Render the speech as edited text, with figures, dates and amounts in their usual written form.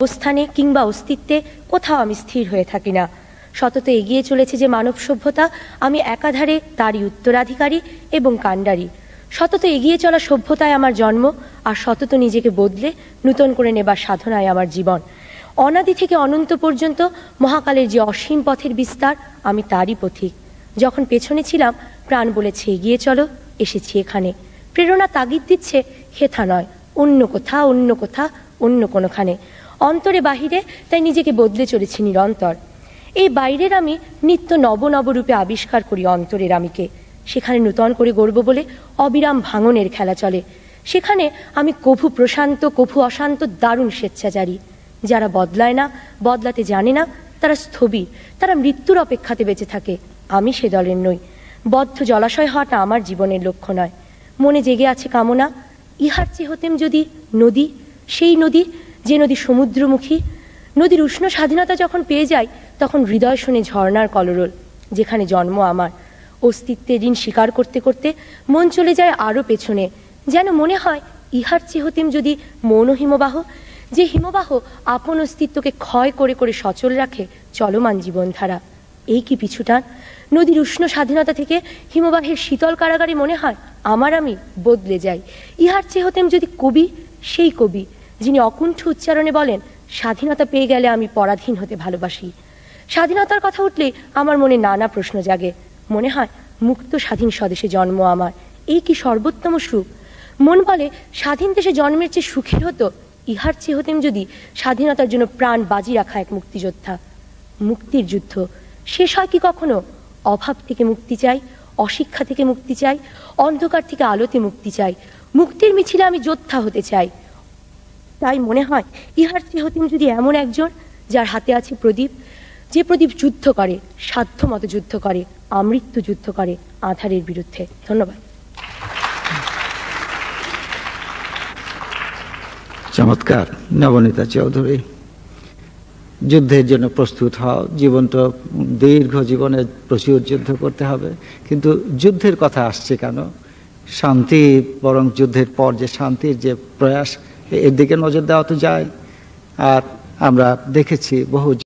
অবস্থানে কিংবা অস্তিত্বে কোথাও আমি স্থির হয়ে থাকি না। সতত এগিয়ে চলেছে যে মানব সভ্যতা, আমি একাধারে তারই উত্তরাধিকারী এবং কাণ্ডারি। সতত এগিয়ে চলা সভ্যতায় আমার জন্ম, আর সতত নিজেকে বদলে নূতন করে নেবার সাধনায় আমার জীবন। অনাদি থেকে অনন্ত পর্যন্ত মহাকালের যে অসীম পথের বিস্তার, আমি তারই পথিক। যখন পেছনে ছিলাম, প্রাণ বলেছে এগিয়ে চলো, এসেছি এখানে। প্রেরণা তাগিদ দিচ্ছে হেথা নয়, অন্য কোথা, অন্য কোথা, অন্য কোনোখানে। অন্তরে বাহিরে তাই নিজেকে বদলে চলেছি নিরন্তর। এই বাইরের আমি নিত্য নব নবরূপে আবিষ্কার করি অন্তরের আমিকে। সেখানে নূতন করে গড়ব বলে অবিরাম ভাঙনের খেলা চলে। সেখানে আমি কভু প্রশান্ত কভু অশান্ত দারুণ স্বেচ্ছাচারী। যারা বদলায় না, বদলাতে জানে না, তারা স্থবির, তারা মৃত্যুর অপেক্ষাতে বেঁচে থাকে। আমি সে দলের নই। বদ্ধ জলাশয় হওয়াটা আমার জীবনের লক্ষ্য নয়। মনে জেগে আছে কামনা, ইহার চেয়ে হতেম যদি নদী, সেই নদী যে নদী সমুদ্রমুখী। নদীর উষ্ণ স্বাধীনতা যখন পেয়ে যাই, তখন হৃদয় শোনে ঝর্ণার কলরোল। যেখানে জন্ম আমার, অস্তিত্বের ঋণ স্বীকার করতে করতে মন চলে যায় আরও পেছনে। যেন মনে হয় ইহার চেয়ে হতেম যদি মৌন হিমবাহ, যে হিমবাহ আপন অস্তিত্বকে ক্ষয় করে করে সচল রাখে চলমান জীবনধারা। এই কি পিছুটান! নদীর উষ্ণ স্বাধীনতা থেকে হিমবাহের শীতল কারাগারে মনে হয় আমার আমি বদলে যাই। ইহার চেয়ে হতেম যদি কবি, সেই কবি যিনি অকুণ্ঠ উচ্চারণে বলেন, স্বাধীনতা পেয়ে গেলে আমি পরাধীন হতে ভালোবাসি। স্বাধীনতার কথা উঠলে আমার মনে নানা প্রশ্ন জাগে। মনে হয় মুক্ত স্বাধীন স্বদেশে জন্ম আমার, এই কি সর্বোত্তম সুখ! মন বলে স্বাধীন দেশে জন্মের চেয়ে সুখের হতো। ইহার চেয়ে হতেম যদি স্বাধীনতার জন্য প্রাণ বাজি রাখা এক মুক্তিযোদ্ধা। মুক্তির যুদ্ধ শেষ হয় কি কখনো? অভাব থেকে মুক্তি চাই, অশিক্ষা থেকে মুক্তি চাই, অন্ধকার থেকে আলোতে মুক্তি চাই। মুক্তির মিছিলে আমি যোদ্ধা হতে চাই। তাই মনে হয় ইহার চেয়ে হতেম যদি এমন একজন যার হাতে আছে প্রদীপ, যে প্রদীপ যুদ্ধ করে, সাধ্য মতো যুদ্ধ করে, আমৃত্যু যুদ্ধ করে আঁধারের বিরুদ্ধে। ধন্যবাদ। চমৎকার। নবনীতা চৌধুরী, যুদ্ধের জন্য প্রস্তুত হও। জীবন তো দীর্ঘ, জীবনে প্রচুর যুদ্ধ করতে হবে, কিন্তু যুদ্ধের কথা আসছে কেন? শান্তি, বরং যুদ্ধের পর যে শান্তির যে প্রয়াস, এর দিকে নজর দেওয়া তো যায়। আর আমরা দেখেছি বহু